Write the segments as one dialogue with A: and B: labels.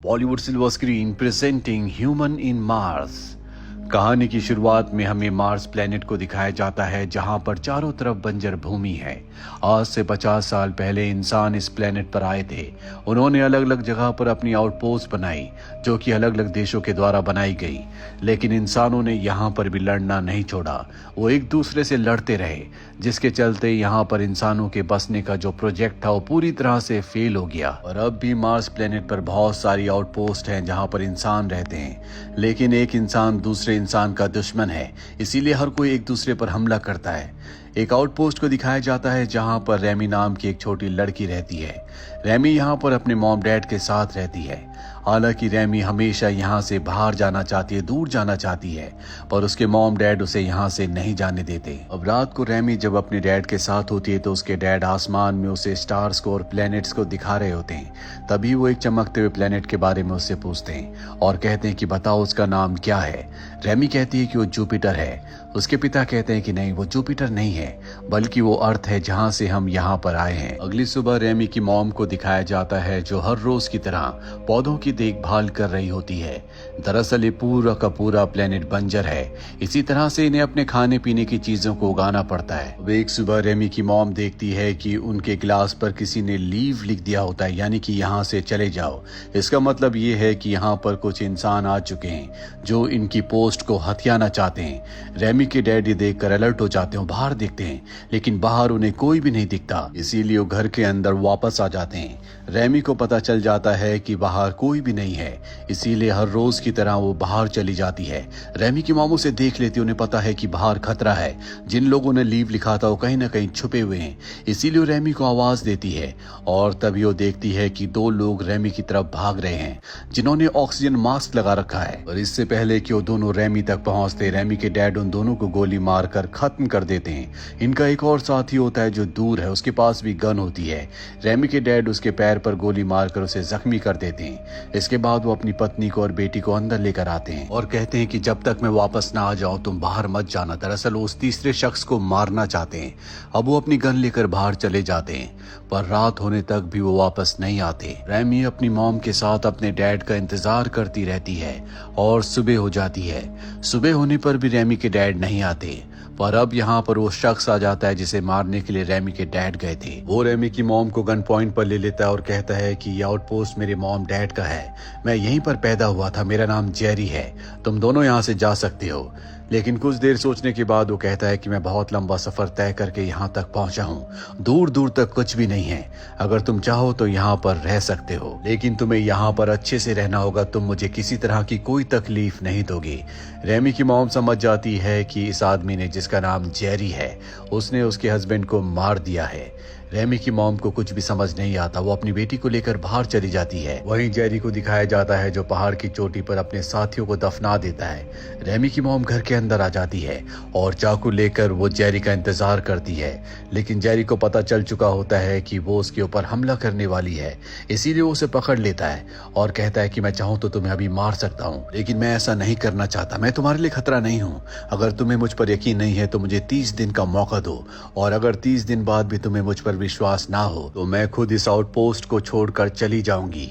A: Bollywood silver screen presenting human in Mars. कहानी की शुरुआत में हमें मार्स प्लेनेट को दिखाया जाता है, जहां पर चारों तरफ बंजर भूमि है। आज से 50 साल पहले इंसान इस प्लेनेट पर आए थे। उन्होंने अलग अलग जगह पर अपनी आउटपोस्ट बनाई, जो कि अलग अलग देशों के द्वारा बनाई गई। लेकिन इंसानों ने यहाँ पर भी लड़ना नहीं छोड़ा। वो एक दूसरे से लड़ते रहे, जिसके चलते यहाँ पर इंसानों के बसने का जो प्रोजेक्ट था वो पूरी तरह से फेल हो गया। और अब भी मार्स प्लेनेट पर बहुत सारी आउटपोस्ट हैं जहाँ पर इंसान रहते हैं, लेकिन एक इंसान दूसरे इंसान का दुश्मन है, इसीलिए हर कोई एक दूसरे पर हमला करता है। एक आउटपोस्ट को दिखाया जाता है जहां पर रेमी नाम की एक छोटी लड़की रहती है। रेमी यहां पर अपने मॉम डैड के साथ रहती है। हालांकि रेमी हमेशा यहां से बाहर जाना चाहती है, दूर जाना चाहती है, पर उसके मॉम डैड उसे यहां से नहीं जाने देते। अब रात को रेमी जब अपने डैड के साथ होती है तो उसके डैड आसमान में उसे स्टार्स को और प्लैनेट्स को दिखा रहे होते हैं। तभी वो एक चमकते हुए प्लैनेट के बारे में उससे पूछते हैं और कहते हैं कि बताओ उसका नाम क्या है। रेमी कहती है कि वो जुपिटर है। उसके पिता कहते हैं कि नहीं, वो जुपिटर नहीं है, बल्कि वो अर्थ है जहां से हम यहाँ पर आए हैं। अगली सुबह रेमी की मॉम को दिखाया जाता है, जो हर रोज की तरह पौधों की देखभाल कर रही होती है। दरअसल ये पूरा का पूरा प्लेनेट बंजर है, इसी तरह से इन्हें अपने खाने पीने की चीजों को उगाना पड़ता है। अब एक सुबह रेमी की मॉम देखती है कि उनके ग्लास पर किसी ने लीव लिख दिया होता है, यानी कि यहाँ से चले जाओ। इसका मतलब ये है कि यहाँ पर कुछ इंसान आ चुके हैं जो इनकी पोस्ट को हथियाना चाहते हैं। रेमी के डैडी देखकर अलर्ट हो जाते हैं, बाहर देखते हैं, लेकिन बाहर उन्हें कोई भी नहीं दिखता, इसीलिए वो घर के अंदर वापस आ जाते हैं। रेमी को पता चल जाता है कि बाहर कोई भी नहीं है, इसीलिए हर रोज की तरह वो बाहर चली जाती है। रेमी की मॉम उसे देख लेती है, उन्हें पता है कि बाहर खतरा है। जिन लोगों ने लीव लिखा था वो कहीं ना कहीं छुपे हुए हैं, इसीलिए रेमी को आवाज देती है। और तभी वो देखती है कि दो लोग रेमी की तरफ भाग रहे हैं, जिन्होंने ऑक्सीजन मास्क लगा रखा है। और इससे पहले कि वो दोनों रेमी तक पहुंचते, रेमी के डैड उन दोनों को गोली मारकर खत्म कर देते हैं। इनका एक और साथी होता है जो दूर है, उसके पास भी गन होती है। रेमी के डैड उसके पैर पर गोली मारकर उसे जख्मी कर देते हैं। इसके बाद वो अपनी पत्नी को और बेटी को अंदर लेकर आते हैं और कहते हैं कि जब तक मैं वापस ना आ जाऊं तुम बाहर मत जाना। दरअसल वो उस तीसरे शख्स को मारना चाहते हैं। अब वो अपनी गन लेकर बाहर चले जाते हैं, पर रात होने तक भी वो वापस नहीं आते। रेमी अपनी मॉम के साथ अपने डैड का इंतजार करती रहती है और सुबह हो जाती है। सुबह होने पर भी रेमी के डैड नहीं आते, पर अब यहाँ पर वो शख्स आ जाता है जिसे मारने के लिए रेमी के डैड गए थे। वो रेमी की मॉम को गन पॉइंट पर ले लेता है और कहता है कि ये आउटपोस्ट मेरे मॉम डैड का है, मैं यहीं पर पैदा हुआ था, मेरा नाम जेरी है, तुम दोनों यहाँ से जा सकते हो। लेकिन कुछ देर सोचने के बाद वो कहता है कि मैं बहुत लंबा सफर तय करके यहाँ तक पहुंचा हूँ, दूर दूर तक कुछ भी नहीं है, अगर तुम चाहो तो यहाँ पर रह सकते हो, लेकिन तुम्हें यहाँ पर अच्छे से रहना होगा, तुम मुझे किसी तरह की कोई तकलीफ नहीं दोगे। रेमी की मॉम समझ जाती है कि इस आदमी ने, जिसका नाम जेरी है, उसने उसके हस्बैंड को मार दिया है। रेमी की मॉम को कुछ भी समझ नहीं आता, वो अपनी बेटी को लेकर बाहर चली जाती है। वहीं जेरी को दिखाया जाता है जो पहाड़ की चोटी पर अपने साथियों को दफना देता है। रेमी की मॉम घर के अंदर आ जाती है और चाकू लेकर वो जेरी का इंतजार करती है, लेकिन जेरी को पता चल चुका होता है कि वो उसके ऊपर हमला करने वाली है, इसीलिए वो उसे पकड़ लेता है और कहता है कि मैं चाहूँ तो तुम्हें अभी मार सकता हूँ, लेकिन मैं ऐसा नहीं करना चाहता, मैं तुम्हारे लिए खतरा नहीं हूँ। अगर तुम्हें मुझ पर यकीन नहीं है तो मुझे 30 दिन का मौका दो, और अगर 30 दिन बाद भी तुम्हें मुझ पर विश्वास ना हो तो मैं खुद इस आउटपोस्ट को छोड़कर चली जाऊंगी।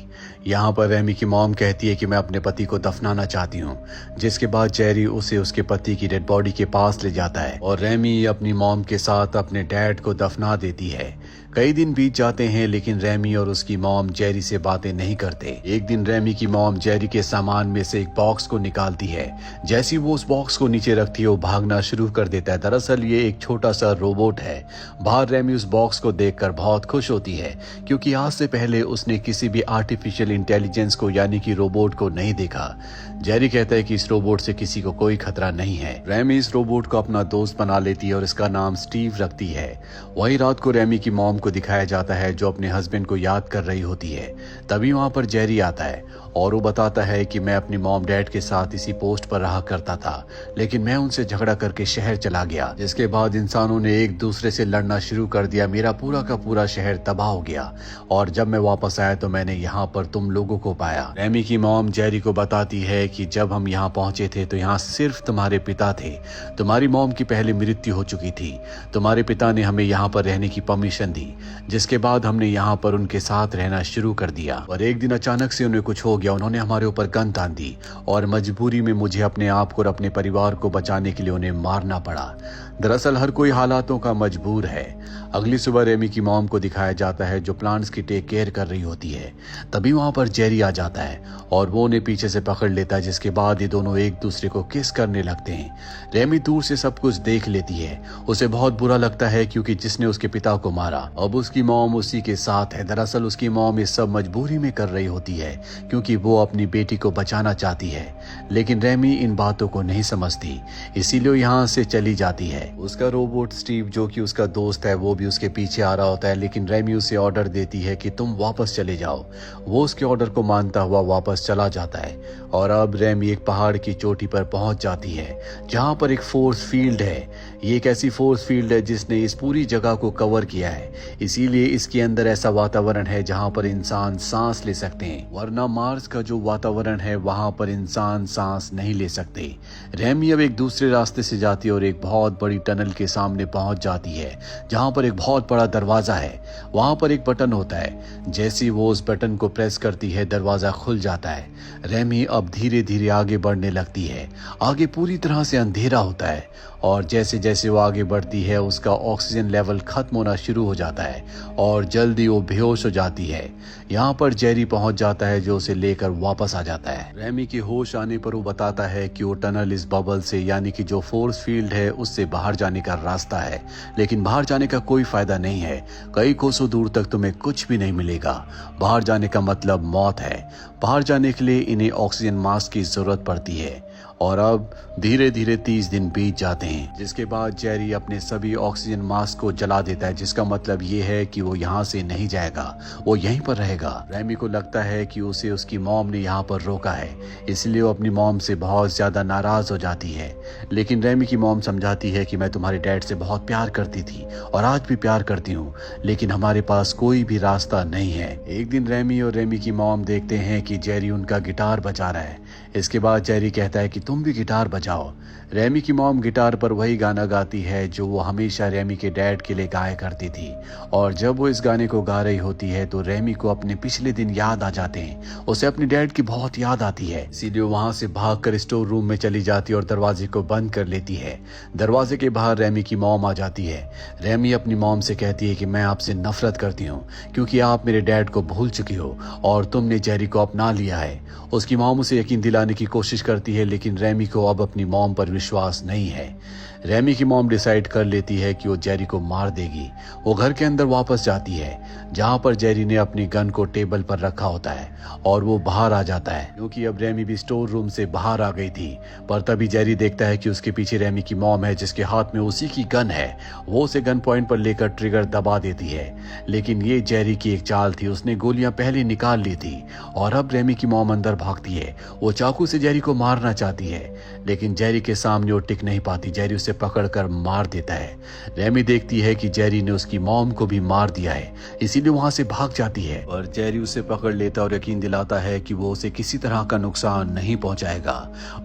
A: यहाँ पर रेमी की मॉम कहती है कि मैं अपने पति को दफनाना चाहती हूँ, जिसके बाद जेरी उसे उसके पति की डेड बॉडी के पास ले जाता है और रेमी अपनी मॉम के साथ अपने डैड को दफना देती है। कई दिन बीत जाते हैं, लेकिन रेमी और उसकी मॉम जेरी से बातें नहीं करते। एक दिन रेमी की मॉम जेरी के सामान में से एक बॉक्स को निकालती है। जैसी वो उस बॉक्स को नीचे रखती है वो भागना शुरू कर देता है। दरअसल ये एक छोटा सा रोबोट है। बाहर रेमी उस बॉक्स को देखकर बहुत खुश होती है, क्योंकि आज से पहले उसने किसी भी आर्टिफिशियल इंटेलिजेंस को, यानी कि रोबोट को नहीं देखा। जेरी कहता है कि इस रोबोट से किसी को कोई खतरा नहीं है। रेमी इस रोबोट को अपना दोस्त बना लेती है और इसका नाम स्टीव रखती है। वही रात को रेमी की मॉम को दिखाया जाता है जो अपने हस्बैंड को याद कर रही होती है। तभी वहां पर जेरी आता है और वो बताता है कि मैं अपनी मॉम डैड के साथ इसी पोस्ट पर रहा करता था, लेकिन मैं उनसे झगड़ा करके शहर चला गया, जिसके बाद इंसानों ने एक दूसरे से लड़ना शुरू कर दिया। मेरा पूरा का पूरा शहर तबाह हो गया और जब मैं वापस आया तो मैंने यहाँ पर तुम लोगों को पाया। रेमी की मॉम जेरी को बताती है कि जब हम यहाँ पहुंचे थे तो यहाँ सिर्फ तुम्हारे पिता थे। तुम्हारी मॉम की पहले मृत्यु हो चुकी थी। तुम्हारे पिता ने हमें यहाँ पर रहने की परमिशन दी, जिसके बाद हमने यहाँ पर उनके साथ रहना शुरू कर दिया। और एक दिन अचानक से उन्हें कुछ हो गया, उन्होंने हमारे ऊपर गन तान दी और मजबूरी में मुझे अपने आप को और अपने परिवार को बचाने के लिए उन्हें मारना पड़ा। दरअसल हर कोई हालातों का मजबूर है। अगली सुबह रेमी की मॉम को दिखाया जाता है जो प्लांट्स की टेक केयर कर रही होती है। तभी वहां पर जेरी आ जाता है और वो उन्हें पीछे से पकड़ लेता है, जिसके बाद ये दोनों एक दूसरे को किस करने लगते हैं। रेमी दूर से सब कुछ देख लेती है। उसे बहुत बुरा लगता है क्योंकि जिसने उसके पिता को मारा अब उसकी मॉम उसी के साथ है। दरअसल उसकी मॉम ये सब मजबूरी में कर रही होती है क्योंकि वो अपनी बेटी को बचाना चाहती है, लेकिन रेमी इन बातों को नहीं समझती, इसीलिए यहाँ से चली जाती है। उसका रोबोट स्टीव जो कि उसका दोस्त है वो भी उसके पीछे आ रहा होता है, लेकिन रेमी उसे ऑर्डर देती है कि तुम वापस चले जाओ। वो उसके ऑर्डर को मानता हुआ वापस चला जाता है और अब रेमी एक पहाड़ की चोटी पर पहुंच जाती है जहां पर एक फोर्स फील्ड है। ये एक ऐसी फोर्स फील्ड है जिसने इस पूरी जगह को कवर किया है, इसीलिए इसके अंदर ऐसा वातावरण है जहां पर इंसान सांस ले सकते हैं, वरना मार्स का जो वातावरण है वहां पर इंसान सांस नहीं ले सकते। रेमी अब एक दूसरे रास्ते से जाती है और एक बहुत बड़ी टनल के सामने पहुंच जाती है जहां पर एक बहुत बड़ा दरवाजा है। वहां पर एक बटन होता है, जैसे ही वो उस बटन को प्रेस करती है दरवाजा खुल जाता है। रेमी अब धीरे धीरे आगे बढ़ने लगती है। आगे पूरी तरह से अंधेरा होता है और जैसे जैसे वो आगे बढ़ती है उसका ऑक्सीजन लेवल खत्म होना शुरू हो जाता है और जल्दी वो बेहोश हो जाती है। यहाँ पर जेरी पहुंच जाता है जो उसे लेकर वापस आ जाता है। रेमी के होश आने पर वो बताता है कि वो टनल इस बबल से यानी कि जो फोर्स फील्ड है उससे बाहर जाने का रास्ता है, लेकिन बाहर जाने का कोई फायदा नहीं है। कई कोसों दूर तक तुम्हें कुछ भी नहीं मिलेगा। बाहर जाने का मतलब मौत है। बाहर जाने के लिए इन्हें ऑक्सीजन मास्क की जरूरत पड़ती है और अब धीरे धीरे 30 दिन बीत जाते हैं, जिसके बाद जेरी अपने सभी ऑक्सीजन मास्क को जला देता है, जिसका मतलब ये है कि वो यहाँ से नहीं जाएगा, वो यहीं पर रहेगा। रेमी को लगता है कि उसे उसकी मॉम ने यहाँ पर रोका है, इसलिए वो अपनी मॉम से बहुत ज्यादा नाराज हो जाती है। लेकिन रेमी की मॉम समझाती है कि मैं तुम्हारे डैड से बहुत प्यार करती थी और आज भी प्यार करती हूँ, लेकिन हमारे पास कोई भी रास्ता नहीं है। एक दिन रेमी और रेमी की मॉम देखते हैं कि जेरी उनका गिटार बजा रहा है। इसके बाद जेरी कहता है कि तुम भी गिटार बजाओ। रेमी की मॉम गिटार पर वही गाना गाती है जो वो हमेशा रेमी के डैड के लिए गाया करती थी, और जब वो इस गाने को गा रही होती है तो रेमी को अपने पिछले दिन याद आ जाते हैं। उसे अपने डैड की बहुत याद आती है, इसीलिए वहां से भागकर स्टोर रूम में चली जाती है और दरवाजे को बंद कर लेती है। दरवाजे के बाहर रेमी की मॉम आ जाती है। रेमी अपनी मॉम से कहती है कि मैं आपसे नफरत करती हूँ क्योंकि आप मेरे डैड को भूल चुकी हो और तुमने जेरी को अपना लिया है। उसकी मॉम उसे यकीन दिलाने की कोशिश करती है, लेकिन रेमी को अब अपनी मॉम पर विश्वास नहीं है। रेमी की मॉम डिसाइड कर लेती है कि वो जेरी को मार देगी। वो घर के अंदर वापस जाती है जहां पर जेरी ने अपनी गन को टेबल पर रखा होता है और वो बाहर आ जाता है क्योंकि अब रेमी भी स्टोर रूम से बाहर आ गई थी। पर तभी जेरी देखता है कि उसके पीछे रेमी की मॉम है जिसके हाथ में उसी की गन है। वो उसे गन पॉइंट पर लेकर ट्रिगर दबा देती है, लेकिन ये जेरी की एक चाल थी। उसने गोलियां पहले निकाल ली थी और अब रेमी की मॉम अंदर भागती है। वो चाकू से जेरी को मारना चाहती है, लेकिन जेरी के सामने वो टिक नहीं पाती। जेरी उसे पकड़कर मार देता है। रेमी देखती है कि जेरी ने उसकी मॉम को भी मार दिया है, इसीलिए वहां से भाग जाती है। और जेरी उसे पकड़ लेता और यकीन दिलाता है कि वो उसे किसी तरह का नुकसान नहीं पहुंचाएगा।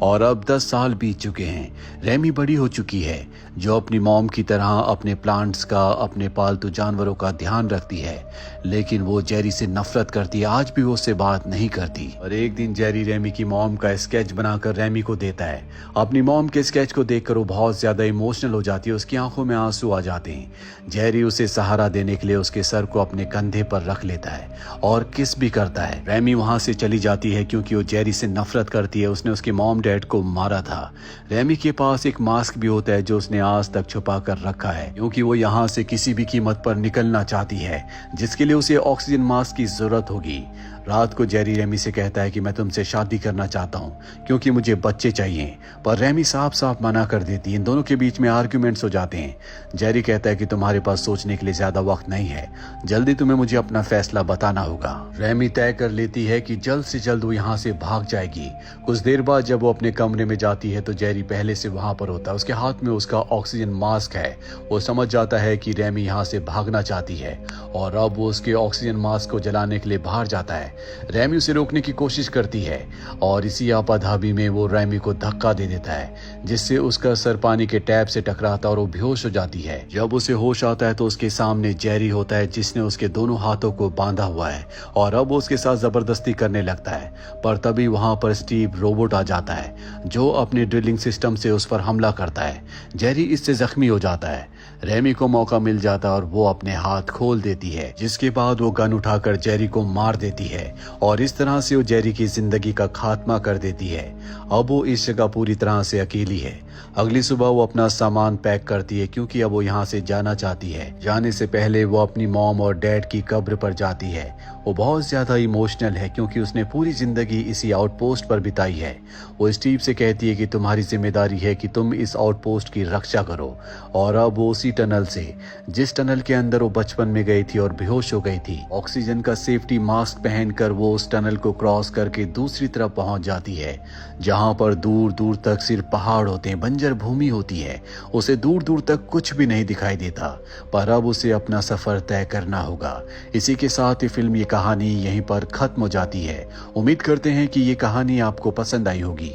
A: और अब 10 साल बीत चुके हैं। रेमी बड़ी हो चुकी है, जो अपनी मॉम की तरह अपने प्लांट्स का, अपने पालतू जानवरों का ध्यान रखती है, लेकिन वो जेरी से नफरत करती है। आज भी वो उससे बात नहीं करती। और एक दिन जेरी रेमी की मॉम का स्केच बनाकर रेमी को देता है। अपनी मॉम के स्केच को देखकर वो बहुत ज्यादा इमोशनल हो जाती है। उसकी आंखों में आंसू आ जाते हैं। जेरी उसे सहारा देने के लिए उसके सर को अपने कंधे पर रख लेता है और किस भी करता है। रेमी वहां से चली जाती है क्योंकि वो जेरी से नफरत करती है। उसने उसके मॉम डैड को मारा था। रेमी के पास एक मास्क भी होता है जो उसने आज तक छुपा कर रखा है क्योंकि वो यहाँ से किसी भी कीमत पर निकलना चाहती है, जिसके लिए उसे ऑक्सीजन मास्क की जरूरत होगी। रात को जेरी रेमी से कहता है कि मैं तुमसे शादी करना चाहता हूँ क्योंकि मुझे बच्चे चाहिए, पर रेमी साफ साफ मना कर देती है। इन दोनों के बीच में आर्ग्यूमेंट्स हो जाते हैं। जेरी कहता है कि तुम्हारे पास सोचने के लिए ज्यादा वक्त नहीं है, जल्दी तुम्हें मुझे अपना फैसला बताना होगा। रेमी तय कर लेती है कि जल्द से जल्द वो यहाँ से भाग जाएगी। कुछ देर बाद जब वो अपने कमरे में जाती है तो जेरी पहले से वहां पर होता है। उसके हाथ में उसका ऑक्सीजन मास्क है। वो समझ जाता है कि रेमी यहाँ से भागना चाहती है और अब वो उसके ऑक्सीजन मास्क को जलाने के लिए बाहर जाता है। रैमी उसे रोकने की कोशिश करती है और इसी आपाधापी में वो रैमी को धक्का दे देता है, जिससे उसका सर पानी के टैप से टकराता और वो बेहोश हो जाती है। जब उसे होश आता है तो उसके सामने जेरी होता है, जिसने उसके दोनों हाथों को बांधा हुआ है और अब वो उसके साथ जबरदस्ती करने लगता है। पर तभी वहां पर स्टीव रोबोट आ जाता है, जो अपने ड्रिलिंग सिस्टम से उस पर हमला करता है। जेरी इससे जख्मी हो जाता है। रैमी को मौका मिल जाता है और वो अपने हाथ खोल देती है, जिसके बाद वो गन उठाकर जेरी को मार देती है और इस तरह से वो जेरी की जिंदगी का खात्मा कर देती है। अब वो इस जगह पूरी तरह से अकेली है। अगली सुबह वो अपना सामान पैक करती है, क्योंकि अब वो यहाँ से जाना चाहती है। जाने से पहले वो अपनी मॉम और डैड की कब्र पर जाती है। वो बहुत ज्यादा इमोशनल है, क्योंकि उसने पूरी जिंदगी इसी आउटपोस्ट पर बिताई है। वो स्टीव से कहती है कि तुम्हारी जिम्मेदारी है कि तुम इस आउटपोस्ट की रक्षा करो। और अब वो उसी टनल से, जिस टनल के अंदर वो बचपन में गई थी और बेहोश हो गई थी, ऑक्सीजन का सेफ्टी मास्क पहनकर वो उस टनल को क्रॉस करके दूसरी तरफ पहुंच जाती है, जहां पर दूर दूर तक सिर्फ पहाड़ होते हैं, बंजर भूमि होती है। उसे दूर दूर तक कुछ भी नहीं दिखाई देता, पर अब उसे अपना सफर तय करना होगा। इसी के साथ ये फिल्म, ये कहानी यहीं पर खत्म हो जाती है। उम्मीद करते हैं कि ये कहानी आपको पसंद आई होगी।